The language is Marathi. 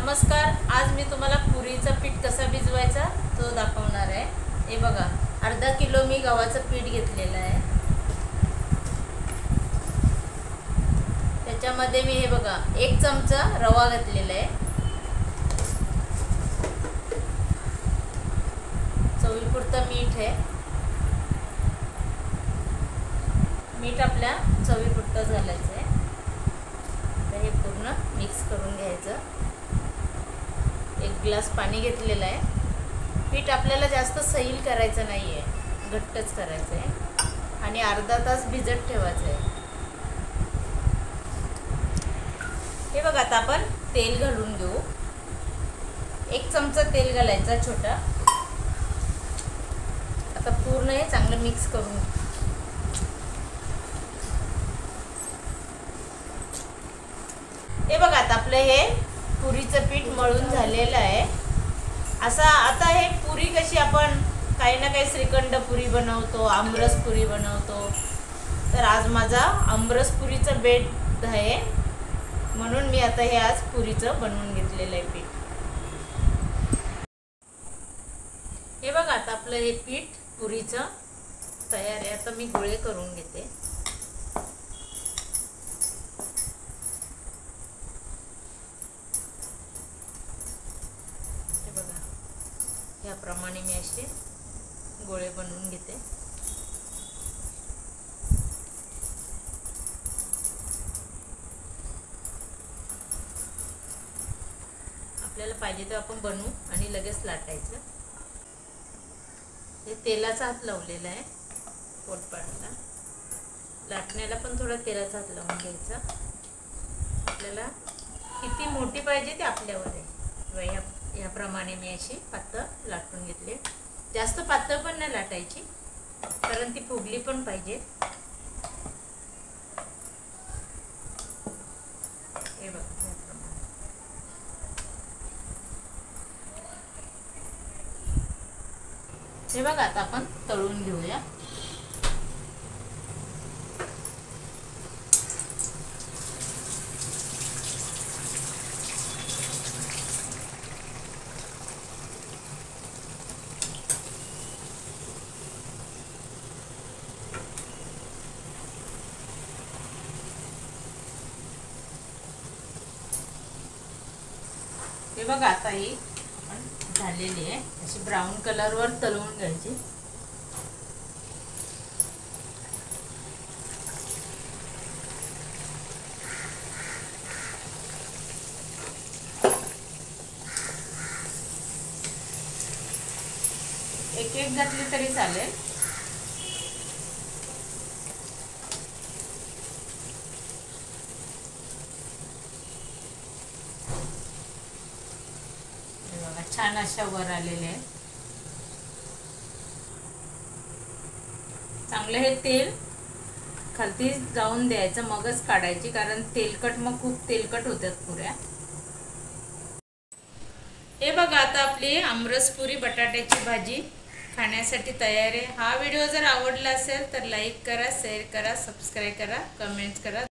नमस्कार। आज मी तुम्हाला पुरीचं पीठ कसा भिजवायचा तो दाखवणार आहे। हे बघा, अर्धा किलो मी गव्हाचं पीठ घेतलेलं आहे। त्याच्यामध्ये मी हे बघा 1 चमचा रवा घातलेला आहे। चवीपुरतं मीठ आहे। मीठ आपल्या चवीपुरतं घालायचं आहे। तर हे पूर्ण मिक्स करून घ्यायचं। 1 ग्लास पाणी घेतलेलं आहे। पीठ आपल्याला जास्त सैल करायचं नाही आहे, घट्टच करायचं आहे आणि अर्धा तास भिजत ठेवायचं आहे। हे बघा, आता आपण तेल घालून घेऊ। 1 चमचा तेल घालायचा छोटा। आता पूर्ण हे चांगलं मिक्स करून घेऊ। हे बघा, आता आपलं हे पुरीचं पीठ मळून झालेलं आहे। आता हे पुरी कशी आपण काही ना काही श्रीखंड पुरी बनवतो, आमरस पुरी बनवतो। तर आज माझा आमरस पुरीचा बेत आहे, म्हणून मी आता हे आज पुरीचं बनवून घेतलेलं आहे पीठ। हे बघा, आता आपलं हे पीठ पुरीचं तयार आहे। आता मी गोळे करून घेते। याप्रमाणे मी असे गोळे बनवून घेते। आपल्याला पाहिजे तर आपण बनवू आणि लगेच लाटायचं। हे तेलाचा हात लावलेला आहे पोटपाटाला। लाटण्याला पण थोडा तेलाचा हात लावून घ्यायचा। आपल्याला किती मोठी पाहिजे ते आपल्यावर आहे। याप्रमाणे मी अशी पातळ लाटून घेतले। जास्त पातळ पण नाही लाटायची, कारण ती फुगली पण पाहिजे। हे बघा, हे बघा, आता आपण तळून घेऊया। हे बघा, आता ही झालेली आहे। अशी ब्राऊन कलरवर तळून घ्यायची। एक घातली तरी चालेल। छान अशा वर आलेले आहेत। चांगलं हे तेल खालती जाऊन द्यायचं, मगच काढायची, कारण तेलकट मग खूप तेलकट होतात पुऱ्या। हे बघा, आता आपली आमरस पुरी बटाट्याची भाजी खाण्यासाठी तयार आहे। हा व्हिडिओ जर आवडला असेल तर लाईक करा, शेअर करा, सबस्क्राईब करा, कमेंट करा।